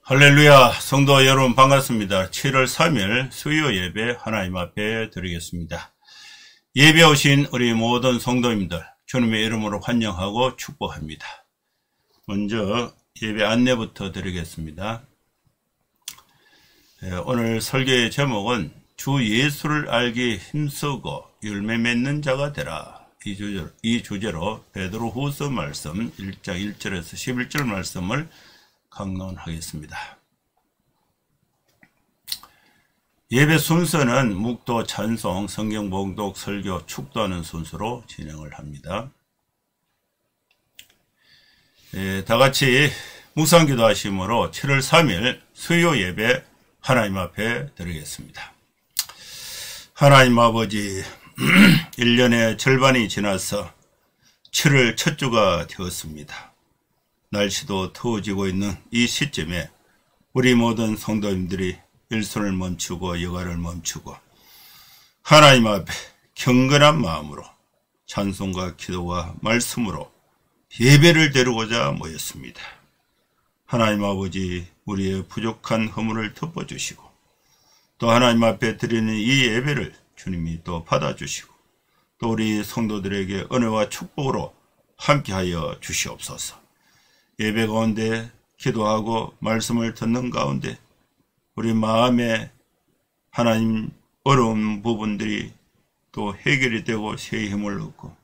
할렐루야, 성도 여러분 반갑습니다. 7월 3일 수요 예배 하나님 앞에 드리겠습니다. 예배 오신 우리 모든 성도님들 주님의 이름으로 환영하고 축복합니다. 먼저 예배 안내부터 드리겠습니다. 오늘 설교의 제목은 주 예수를 알기 힘쓰고 열매 맺는 자가 되라. 이 주제로 베드로후서 말씀 1장 1절에서 11절 말씀을 강론하겠습니다. 예배 순서는 묵도, 찬송, 성경 봉독, 설교, 축도하는 순서로 진행을 합니다. 다같이 묵상기도 하심으로 7월 3일 수요 예배 하나님 앞에 드리겠습니다. 하나님 아버지, 1년의 절반이 지나서 7월 첫 주가 되었습니다. 날씨도 더워지고 있는 이 시점에 우리 모든 성도님들이 일손을 멈추고 여가를 멈추고 하나님 앞에 경건한 마음으로 찬송과 기도와 말씀으로 예배를 드리고자 모였습니다. 하나님 아버지, 우리의 부족한 허물을 덮어주시고 또 하나님 앞에 드리는 이 예배를 주님이 또 받아주시고 또 우리 성도들에게 은혜와 축복으로 함께하여 주시옵소서. 예배 가운데 기도하고 말씀을 듣는 가운데 우리 마음에 하나님 어려운 부분들이 또 해결이 되고 새 힘을 얻고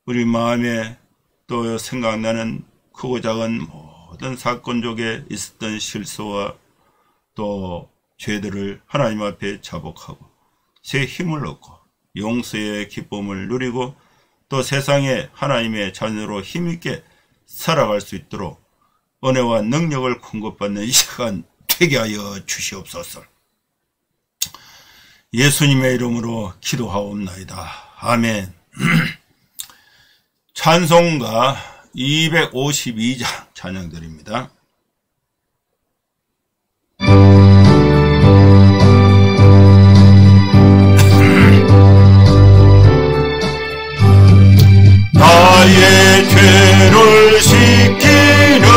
우리 마음에 또 생각나는 크고 작은 모든 사건 속에 있었던 실수와 또 죄들을 하나님 앞에 자복하고 새 힘을 얻고 용서의 기쁨을 누리고 또 세상에 하나님의 자녀로 힘있게 살아갈 수 있도록 은혜와 능력을 공급받는 이 시간 되게 하여 주시옵소서. 예수님의 이름으로 기도하옵나이다. 아멘. 찬송가 252장 찬양드립니다. 나의 죄를 씻기는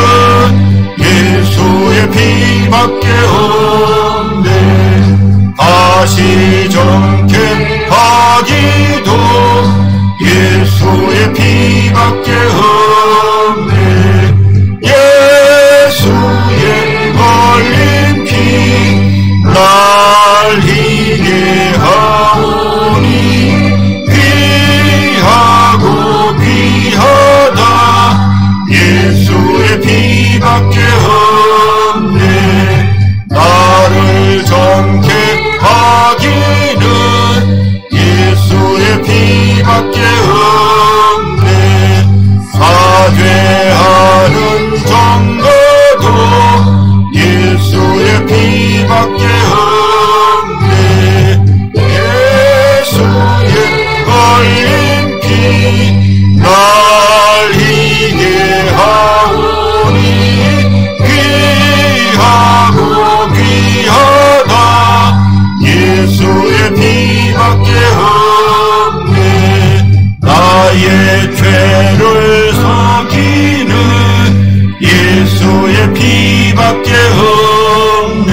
예수의 피밖에 없네. 다시 정결하기도 예수의 피밖에 없네. 예수의 걸린 피 날 희게 하오니 귀하고 귀하다. 예수의 피밖에 없네. 나를 정결하기는 예수의 피밖에 없네. 사죄하는 정거도 예수의 피밖에 없네. 예수의 걸린 피 날 희게 하오니 귀하고 귀하다. 예수의 피밖에 없네. 나의 죄를 속이는 예수의 피밖에 없네.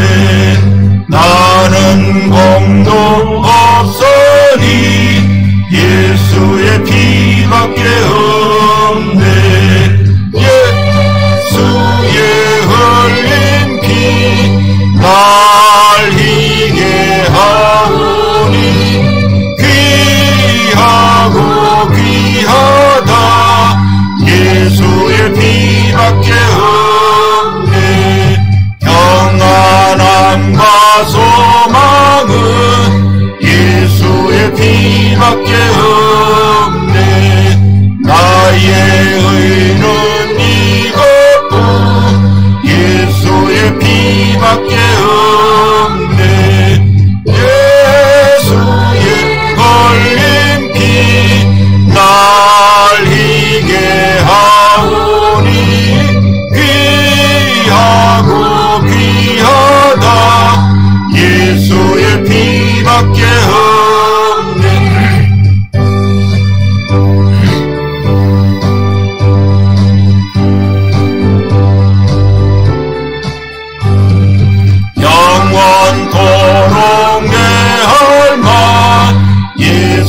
나는 공도 없으니 예수의 피밖에 없네. 예수의 흘린 피 날 희게 하오니 귀하고 귀하다. 예수의 피밖에 없네. 평안함과 소망은 예수의 피밖에 없네. 나의 의는 이것뿐 예수의 피밖에 없네. 예수의 걸린 피 날 희게 하오니 귀하고 귀하다. 예수의 피밖에 없네.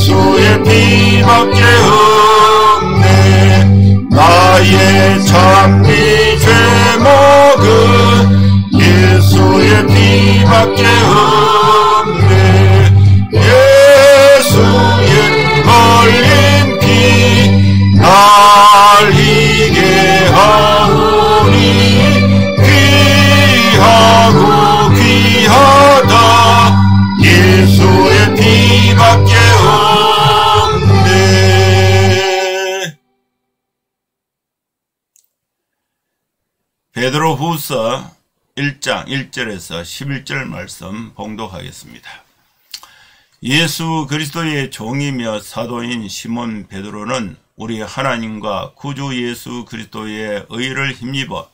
예수의 피밖에 없네. 나의 참미 제목은 예수의 피밖에 없네. 예수의 흘린 피 날 이게 하오니 귀하고 귀하다. 예수의 피밖에 없네. 베드로후서 1장 1절에서 11절 말씀 봉독하겠습니다. 예수 그리스도의 종이며 사도인 시몬 베드로는 우리 하나님과 구주 예수 그리스도의 의를 힘입어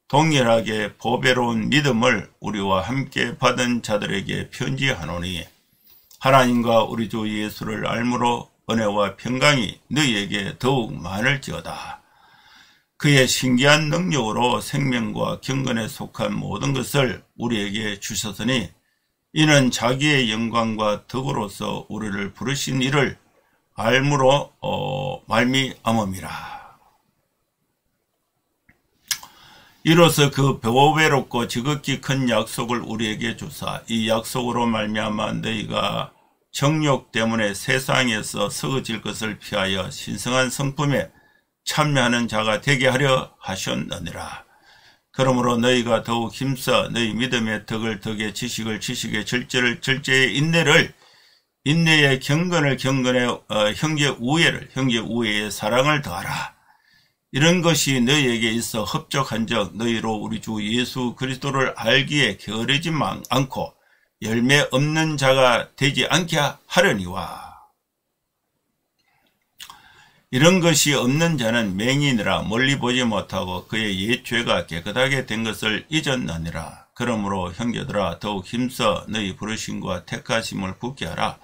동일하게 보배로운 믿음을 우리와 함께 받은 자들에게 편지하노니, 하나님과 우리 주 예수를 알므로 은혜와 평강이 너희에게 더욱 많을지어다. 그의 신기한 능력으로 생명과 경건에 속한 모든 것을 우리에게 주셨으니 이는 자기의 영광과 덕으로서 우리를 부르신 이를 알므로 말미암음이라. 이로써 그 보배롭고 지극히 큰 약속을 우리에게 주사 이 약속으로 말미암아 너희가 정욕 때문에 세상에서 썩어질 것을 피하여 신성한 성품에 참여하는 자가 되게 하려 하셨느니라. 그러므로 너희가 더욱 힘써 너희 믿음의 덕을 덕에 지식을 지식에 절제를 절제에 인내를 인내에 경건을 경건에 형제 우애를 형제 우애에 사랑을 더하라. 이런 것이 너희에게 있어 흡족한적 너희로 우리 주 예수 그리스도를 알기에 게으르지 않고 열매 없는 자가 되지 않게 하려니와. 이런 것이 없는 자는 맹인이라 멀리 보지 못하고 그의 옛 죄가 깨끗하게 된 것을 잊었느니라. 그러므로 형제들아 더욱 힘써 너희 부르심과 택하심을 굳게 하라.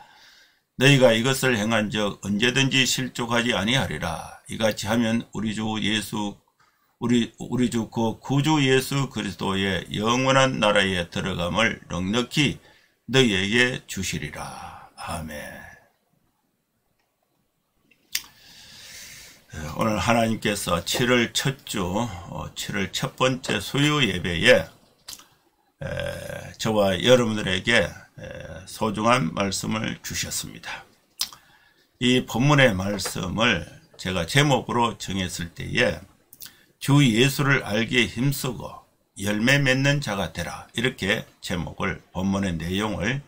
너희가 이것을 행한 적 언제든지 실족하지 아니하리라. 이같이 하면 우리 주 그 구주 예수 그리스도의 영원한 나라에 들어감을 넉넉히 너희에게 주시리라. 아멘. 오늘 하나님께서 7월 첫 주, 7월 첫 번째 수요 예배에 저와 여러분들에게 소중한 말씀을 주셨습니다. 이 본문의 말씀을 제가 제목으로 정했을 때에 주 예수를 알기에 힘쓰고 열매 맺는 자가 되라, 이렇게 제목을, 본문의 내용을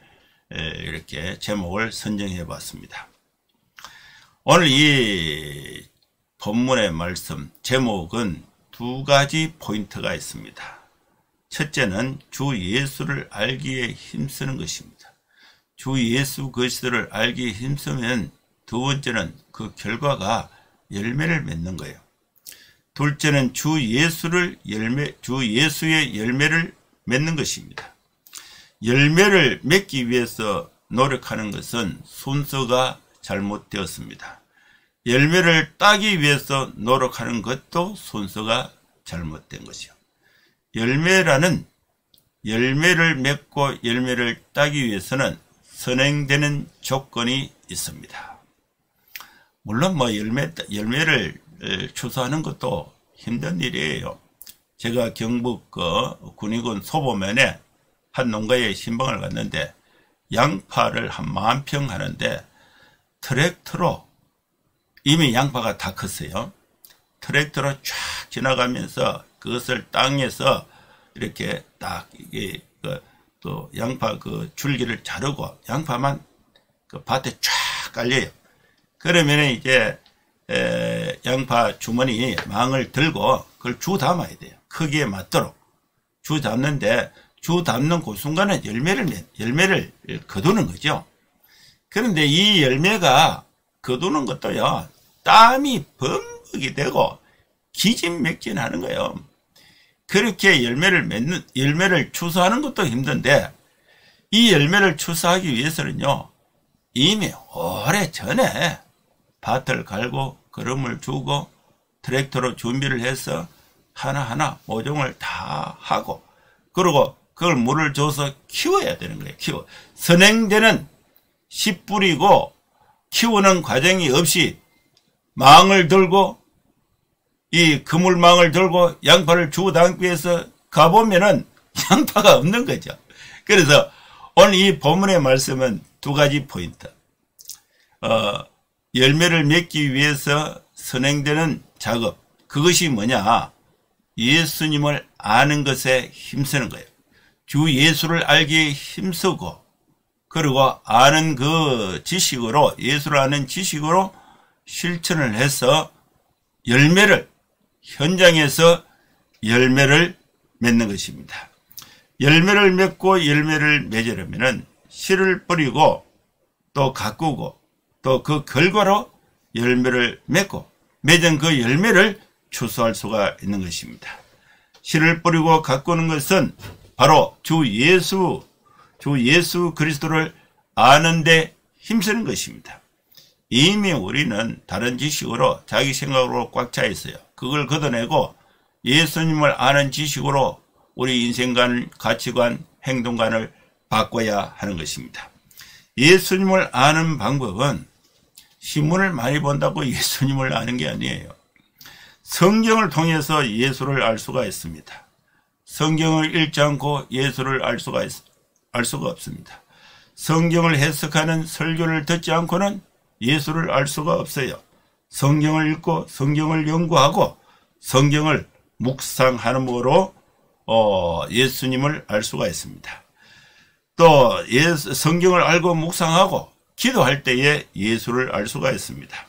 이렇게 제목을 선정해 봤습니다. 오늘 이 본문의 말씀 제목은 두 가지 포인트가 있습니다. 첫째는 주 예수를 알기에 힘쓰는 것입니다. 주 예수 그리스도를 알기에 힘쓰면 두 번째는 그 결과가 열매를 맺는 거예요. 둘째는 주 예수의 열매를 맺는 것입니다. 열매를 맺기 위해서 노력하는 것은 순서가 잘못되었습니다. 열매를 따기 위해서 노력하는 것도 순서가 잘못된 것이요. 열매를 맺고 열매를 따기 위해서는 선행되는 조건이 있습니다. 물론 열매를 추수하는 것도 힘든 일이에요. 제가 경북 군위군 소보면에 한 농가에 신방을 갔는데 양파를 한 10,000평 하는데 트랙터로, 이미 양파가 다 컸어요. 트랙터로 쫙 지나가면서 그것을 땅에서 이렇게 딱 이게 또 양파 그 줄기를 자르고 양파만 그 밭에 쫙 깔려요. 그러면 이제 양파 주머니 망을 들고 그걸 주 담아야 돼요. 크기에 맞도록 주 담는데, 주 담는 그 순간에 열매를 거두는 거죠. 그런데 이 열매가 거두는 것도요, 땀이 범벅이 되고 기진맥진하는 거예요. 그렇게 열매를 추수하는 것도 힘든데, 이 열매를 추수하기 위해서는요, 이미 오래전에 밭을 갈고 거름을 주고 트랙터로 준비를 해서 하나하나 모종을 다 하고, 그리고 그걸 물을 줘서 키워야 되는 거예요. 선행되는 씨 뿌리고 키우는 과정이 없이 망을 들고 이 그물망을 들고 양파를 주워 담기 위해서 가보면은 양파가 없는 거죠. 그래서 오늘 이 본문의 말씀은 두 가지 포인트. 열매를 맺기 위해서 선행되는 작업. 그것이 뭐냐? 예수님을 아는 것에 힘쓰는 거예요. 주 예수를 알기에 힘쓰고, 그리고 아는 그 지식으로, 예수를 아는 지식으로 실천을 해서 열매를, 현장에서 열매를 맺는 것입니다. 열매를 맺고 열매를 맺으려면은 씨를 뿌리고 또 가꾸고 또 그 결과로 열매를 맺고 맺은 그 열매를 추수할 수가 있는 것입니다. 씨를 뿌리고 가꾸는 것은 바로 주 예수 그리스도를 아는데 힘쓰는 것입니다. 이미 우리는 다른 지식으로 자기 생각으로 꽉 차 있어요. 그걸 걷어내고 예수님을 아는 지식으로 우리 인생관, 가치관, 행동관을 바꿔야 하는 것입니다. 예수님을 아는 방법은 신문을 많이 본다고 예수님을 아는 게 아니에요. 성경을 통해서 예수를 알 수가 있습니다. 성경을 읽지 않고 예수를 알 수가 없습니다. 성경을 해석하는 설교를 듣지 않고는 예수를 알 수가 없어요. 성경을 읽고 성경을 연구하고 성경을 묵상함으로 예수님을 알 수가 있습니다. 또 성경을 알고 묵상하고 기도할 때에 예수를 알 수가 있습니다.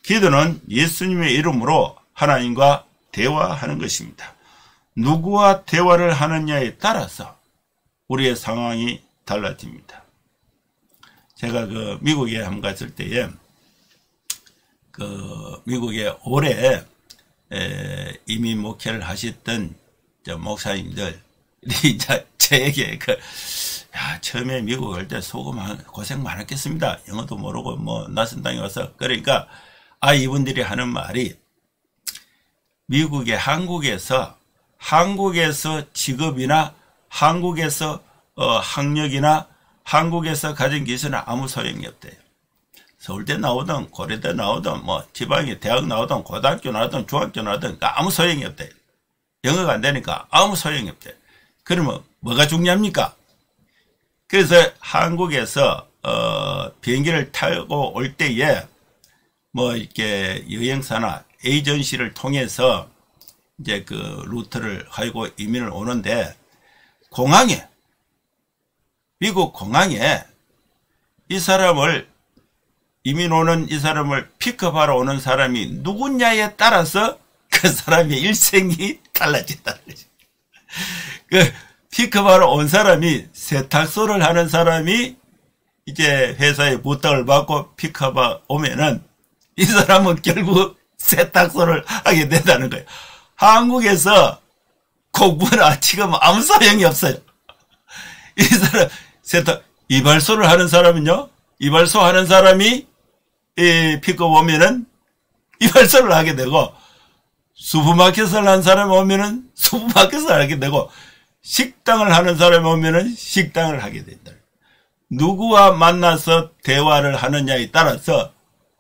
기도는 예수님의 이름으로 하나님과 대화하는 것입니다. 누구와 대화를 하느냐에 따라서 우리의 상황이 달라집니다. 제가 미국에 한번 갔을 때에 미국에 오래 이민 목회를 하셨던 목사님들이 저에게 처음에 미국 올 때 고생 많았겠습니다. 영어도 모르고 낯선 땅에 와서. 그러니까 이분들이 하는 말이 한국에서 직업이나 한국에서 학력이나 한국에서 가진 기술은 아무 소용이 없대요. 서울대 나오든 고려대 나오든 지방에 대학 나오든 고등학교 나오든 중학교 나오든 아무 소용이 없대요. 영어가 안 되니까 아무 소용이 없대요. 그러면 뭐가 중요합니까? 그래서 한국에서 비행기를 타고 올 때에 이렇게 여행사나 에이전시를 통해서 이제 그 루트를 가지고 이민을 오는데 미국 공항에 이민 오는 이 사람을 픽업하러 오는 사람이 누구냐에 따라서 그 사람의 일생이 달라진다는 거죠. 픽업하러 온 사람이 세탁소를 하는 사람이 이제 회사에 부탁을 받고 픽업하러 오면은 이 사람은 결국 세탁소를 하게 된다는 거예요. 한국에서 공부나 지금 아무 소용이 없어요. 이 사람 이발소를 하는 사람은요, 이발소 하는 사람이 픽업 오면은 이발소를 하게 되고, 슈퍼마켓을 하는 사람이 오면은 슈퍼마켓을 하게 되고, 식당을 하는 사람이 오면은 식당을 하게 된다. 누구와 만나서 대화를 하느냐에 따라서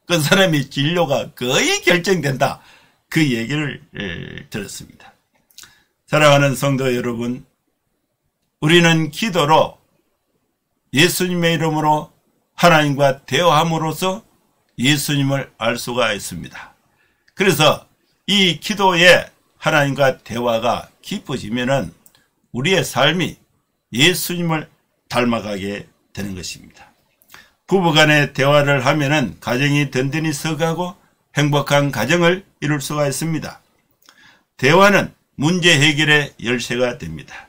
그 사람의 진로가 거의 결정된다. 그 얘기를 들었습니다. 사랑하는 성도 여러분, 우리는 기도로 예수님의 이름으로 하나님과 대화함으로써 예수님을 알 수가 있습니다. 그래서 이 기도에 하나님과 대화가 깊어지면은 우리의 삶이 예수님을 닮아가게 되는 것입니다. 부부간의 대화를 하면은 가정이 든든히 서가고 행복한 가정을 이룰 수가 있습니다. 대화는 문제 해결의 열쇠가 됩니다.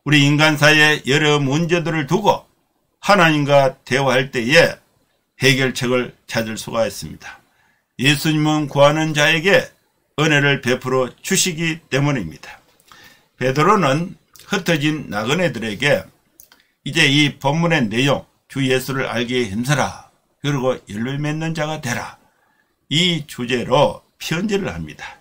우리 인간 사이에 여러 문제들을 두고 하나님과 대화할 때에 해결책을 찾을 수가 있습니다. 예수님은 구하는 자에게 은혜를 베풀어 주시기 때문입니다. 베드로는 흩어진 나그네들에게 이제 이 본문의 내용, 주 예수를 알기에 힘쓰라, 그리고 열매 맺는 자가 되라, 이 주제로 편지를 합니다.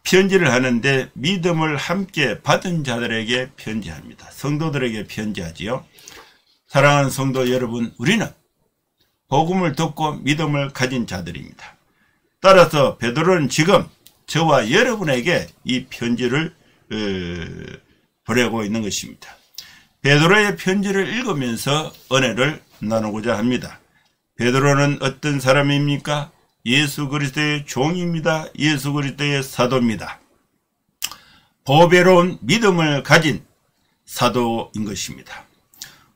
편지를 하는데 믿음을 함께 받은 자들에게 편지합니다. 성도들에게 편지하지요. 사랑하는 성도 여러분, 우리는 복음을 듣고 믿음을 가진 자들입니다. 따라서 베드로는 지금 저와 여러분에게 이 편지를 보내고 있는 것입니다. 베드로의 편지를 읽으면서 은혜를 나누고자 합니다. 베드로는 어떤 사람입니까? 예수 그리스도의 종입니다. 예수 그리스도의 사도입니다. 보배로운 믿음을 가진 사도인 것입니다.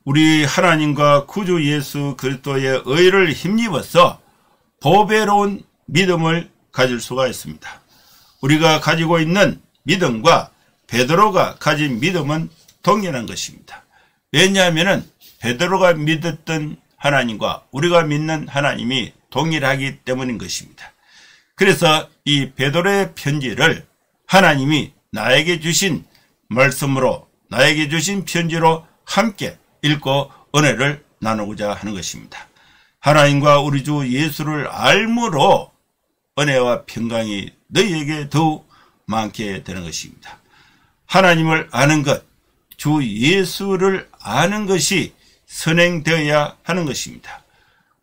우리 하나님과 구주 예수 그리스도의 의를 힘입어서 보배로운 믿음을 가질 수가 있습니다. 우리가 가지고 있는 믿음과 베드로가 가진 믿음은 동일한 것입니다. 왜냐하면 베드로가 믿었던 하나님과 우리가 믿는 하나님이 동일하기 때문인 것입니다. 그래서 이 베드로의 편지를 하나님이 나에게 주신 말씀으로, 나에게 주신 편지로 함께 읽고 은혜를 나누고자 하는 것입니다. 하나님과 우리 주 예수를 알므로 은혜와 평강이 너희에게 더욱 많게 되는 것입니다. 하나님을 아는 것, 주 예수를 아는 것이 선행되어야 하는 것입니다.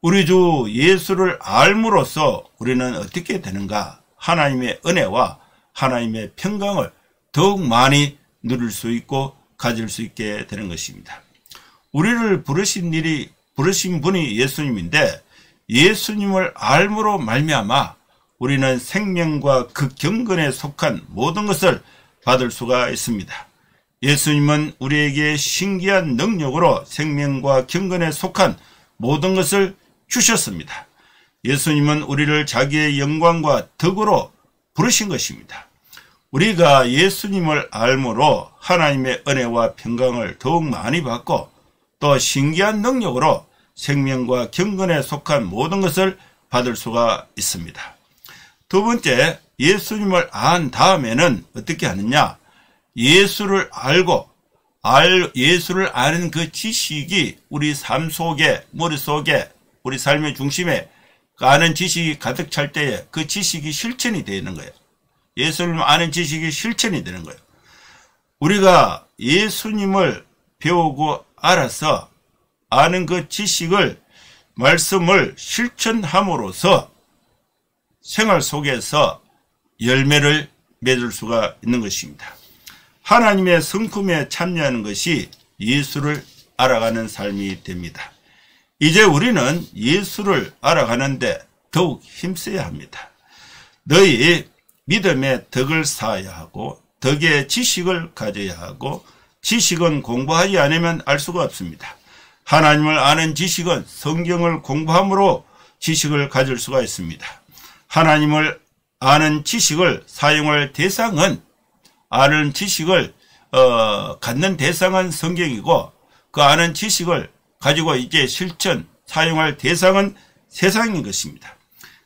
우리 주 예수를 알므로써 우리는 어떻게 되는가? 하나님의 은혜와 하나님의 평강을 더욱 많이 누릴 수 있고 가질 수 있게 되는 것입니다. 우리를 부르신 분이 예수님인데 예수님을 알므로 말미암아 우리는 생명과 그 경건에 속한 모든 것을 받을 수가 있습니다. 예수님은 우리에게 신기한 능력으로 생명과 경건에 속한 모든 것을 주셨습니다. 예수님은 우리를 자기의 영광과 덕으로 부르신 것입니다. 우리가 예수님을 알므로 하나님의 은혜와 평강을 더욱 많이 받고 또 신기한 능력으로 생명과 경건에 속한 모든 것을 받을 수가 있습니다. 두 번째, 예수님을 안 다음에는 어떻게 하느냐? 예수를 알고 예수를 아는 그 지식이 우리 삶 속에, 머릿속에, 우리 삶의 중심에 아는 지식이 가득 찰 때에 그 지식이 실천이 되는 거예요. 예수님을 아는 지식이 실천이 되는 거예요. 우리가 예수님을 배우고 알아서 아는 그 지식을, 말씀을 실천함으로써 생활 속에서 열매를 맺을 수가 있는 것입니다. 하나님의 성품에 참여하는 것이 예수를 알아가는 삶이 됩니다. 이제 우리는 예수를 알아가는데 더욱 힘써야 합니다. 너희 믿음의 덕을 쌓아야 하고 덕의 지식을 가져야 하고 지식은 공부하지 않으면 알 수가 없습니다. 하나님을 아는 지식은 성경을 공부함으로 지식을 가질 수가 있습니다. 하나님을 아는 지식을 사용할 대상은, 아는 지식을 갖는 대상은 성경이고 그 아는 지식을 가지고 이제 실천, 사용할 대상은 세상인 것입니다.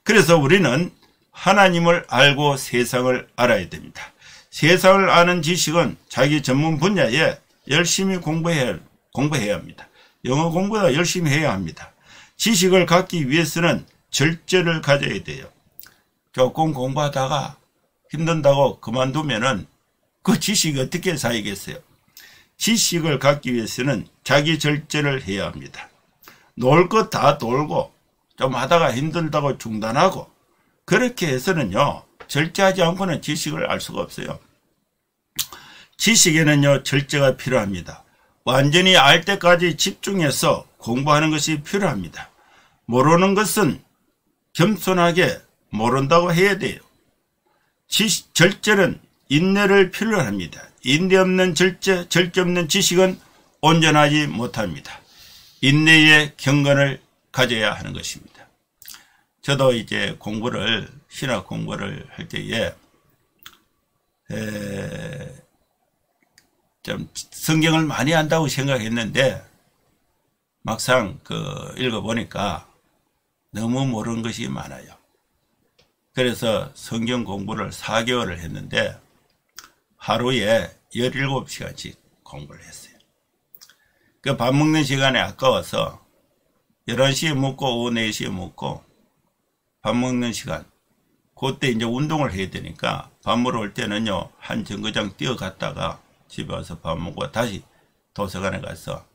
그래서 우리는 하나님을 알고 세상을 알아야 됩니다. 세상을 아는 지식은 자기 전문 분야에 열심히 공부해야 합니다. 영어 공부도 열심히 해야 합니다. 지식을 갖기 위해서는 절제를 가져야 돼요. 조금 공부하다가 힘든다고 그만두면은 그 지식이 어떻게 쌓이겠어요? 지식을 갖기 위해서는 자기 절제를 해야 합니다. 놀 것 다 놀고 좀 하다가 힘들다고 중단하고 그렇게 해서는요, 절제하지 않고는 지식을 알 수가 없어요. 지식에는요, 절제가 필요합니다. 완전히 알 때까지 집중해서 공부하는 것이 필요합니다. 모르는 것은 겸손하게 모른다고 해야 돼요. 절제는 인내를 필요로 합니다. 인내 없는 절제 없는 지식은 온전하지 못합니다. 인내의 경건을 가져야 하는 것입니다. 저도 이제 신학 공부를 할 때에 좀 성경을 많이 안다고 생각했는데 막상 읽어보니까 너무 모르는 것이 많아요. 그래서 성경 공부를 4개월을 했는데 하루에 17시간씩 공부를 했어요. 그 밥 먹는 시간에 아까워서 11시에 먹고 오후 4시에 먹고 밥 먹는 시간, 그때 이제 운동을 해야 되니까 밥 먹으러 올 때는요, 한 정거장 뛰어갔다가 집에 와서 밥 먹고 다시 도서관에 가서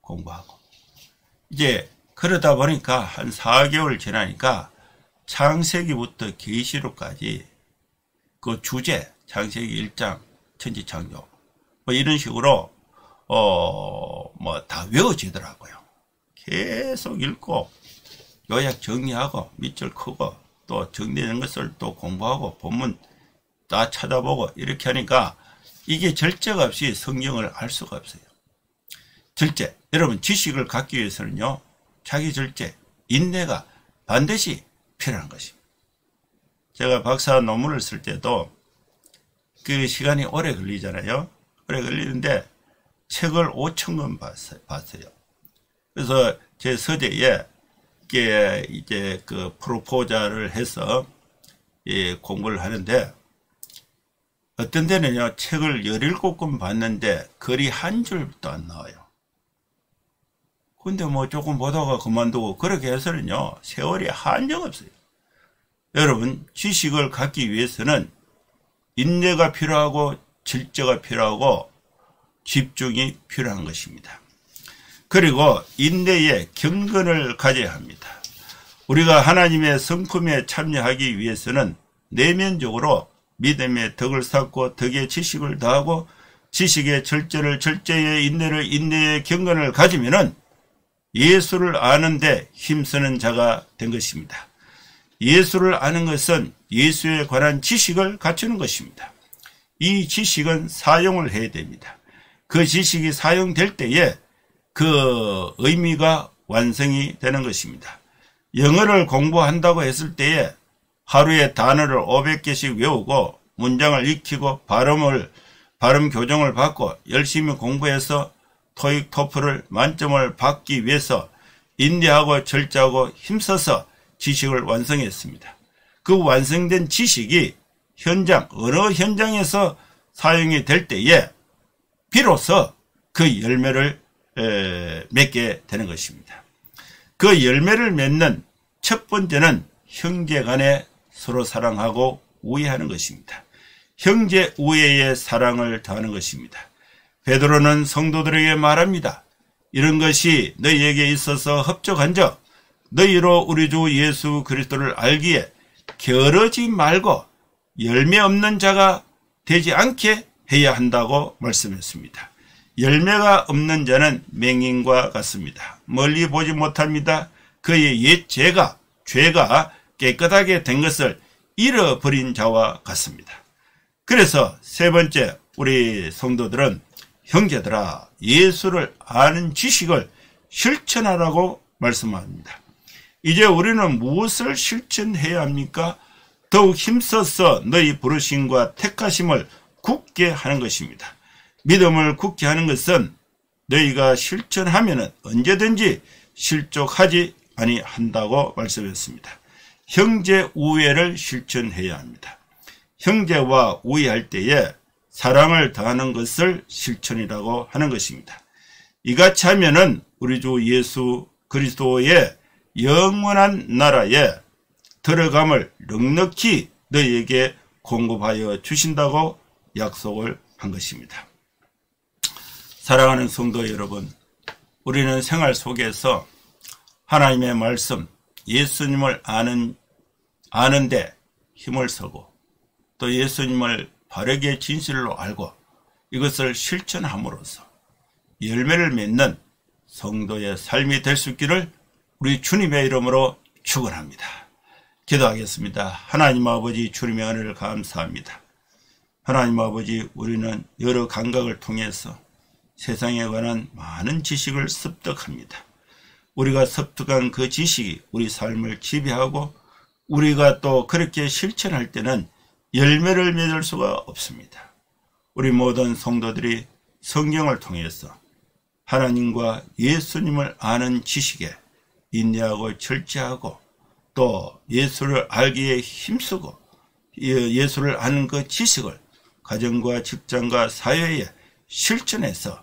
공부하고, 이제 그러다 보니까 한 4개월 지나니까 창세기부터 계시록까지 그 주제, 창세기 1장, 천지창조 뭐 이런 식으로 뭐 다 외워지더라고요. 계속 읽고 요약 정리하고 밑줄 크고 또 정리된 것을 또 공부하고 본문 다 찾아보고 이렇게 하니까 이게 절제가 없이 성경을 알 수가 없어요. 절제, 여러분 지식을 갖기 위해서는요, 자기 절제, 인내가 반드시 필요한 것입니다. 제가 박사 논문을 쓸 때도 그 시간이 오래 걸리잖아요. 오래 걸리는데 책을 5,000권 봤어요. 그래서 제 서재에 이제 그 프로포자를 해서 공부를 하는데, 어떤 데는요 책을 17권 봤는데 글이 한 줄도 안 나와요. 근데 뭐 조금 보다가 그만두고 그렇게 해서는요 세월이 한정 없어요. 여러분, 지식을 갖기 위해서는 인내가 필요하고 질서가 필요하고 집중이 필요한 것입니다. 그리고 인내에 경건을 가져야 합니다. 우리가 하나님의 성품에 참여하기 위해서는 내면적으로 믿음의 덕을 쌓고 덕의 지식을 더하고 지식의 절제를 절제의 인내를 인내의 경건을 가지면은 예수를 아는데 힘쓰는 자가 된 것입니다. 예수를 아는 것은 예수에 관한 지식을 갖추는 것입니다. 이 지식은 사용을 해야 됩니다. 그 지식이 사용될 때에 그 의미가 완성이 되는 것입니다. 영어를 공부한다고 했을 때에 하루에 단어를 500개씩 외우고 문장을 익히고 발음 교정을 받고 열심히 공부해서 토익 토플을 만점을 받기 위해서 인내하고 절제하고 힘써서 지식을 완성했습니다. 그 완성된 지식이 어느 현장에서 사용이 될 때에 비로소 그 열매를 맺게 되는 것입니다. 그 열매를 맺는 첫 번째는 형제 간에 서로 사랑하고 우애하는 것입니다. 형제 우애의 사랑을 더하는 것입니다. 베드로는 성도들에게 말합니다. 이런 것이 너희에게 있어서 흡족한즉 너희로 우리 주 예수 그리스도를 알기에 게으르지 말고 열매 없는 자가 되지 않게 해야 한다고 말씀했습니다. 열매가 없는 자는 맹인과 같습니다. 멀리 보지 못합니다. 그의 옛 죄가 깨끗하게 된 것을 잃어버린 자와 같습니다. 그래서 세 번째, 우리 성도들은 형제들아, 예수를 아는 지식을 실천하라고 말씀합니다. 이제 우리는 무엇을 실천해야 합니까? 더욱 힘써서 너희 부르심과 택하심을 굳게 하는 것입니다. 믿음을 굳게 하는 것은 너희가 실천하면 언제든지 실족하지 아니한다고 말씀했습니다. 형제 우애를 실천해야 합니다. 형제와 우애할 때에 사랑을 더하는 것을 실천이라고 하는 것입니다. 이같이 하면은 우리 주 예수 그리스도의 영원한 나라에 들어감을 넉넉히 너희에게 공급하여 주신다고 약속을 한 것입니다. 사랑하는 성도 여러분, 우리는 생활 속에서 하나님의 말씀, 예수님을 아는데 힘을 쓰고 또 예수님을 바르게 진실로 알고 이것을 실천함으로써 열매를 맺는 성도의 삶이 될 수 있기를 우리 주님의 이름으로 축원합니다. 기도하겠습니다. 하나님 아버지, 주님의 은혜를 감사합니다. 하나님 아버지, 우리는 여러 감각을 통해서 세상에 관한 많은 지식을 습득합니다. 우리가 습득한 그 지식이 우리 삶을 지배하고 우리가 또 그렇게 실천할 때는 열매를 맺을 수가 없습니다. 우리 모든 성도들이 성경을 통해서 하나님과 예수님을 아는 지식에 인내하고 절제하고 또 예수를 알기에 힘쓰고 예수를 아는 그 지식을 가정과 직장과 사회에 실천해서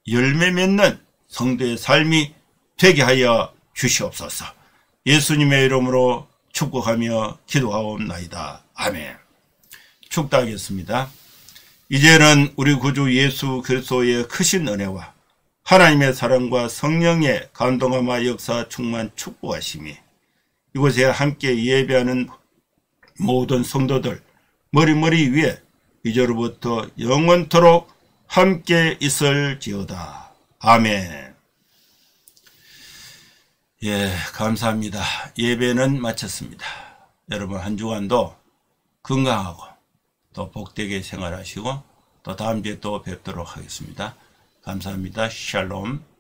열매 맺는 성도의 삶이 되게 하여 주시옵소서. 예수님의 이름으로 축복하며 기도하옵나이다. 아멘. 축도하겠습니다. 이제는 우리 구주 예수 그리스도의 크신 은혜와 하나님의 사랑과 성령의 감동함과 역사 충만 축복하심이 이곳에 함께 예배하는 모든 성도들 머리 위에 이제로부터 영원토록 함께 있을지어다. 아멘. 예, 감사합니다. 예배는 마쳤습니다. 여러분 한 주간도 건강하고 또 복되게 생활하시고 또 다음 주에 또 뵙도록 하겠습니다. 감사합니다. 샬롬.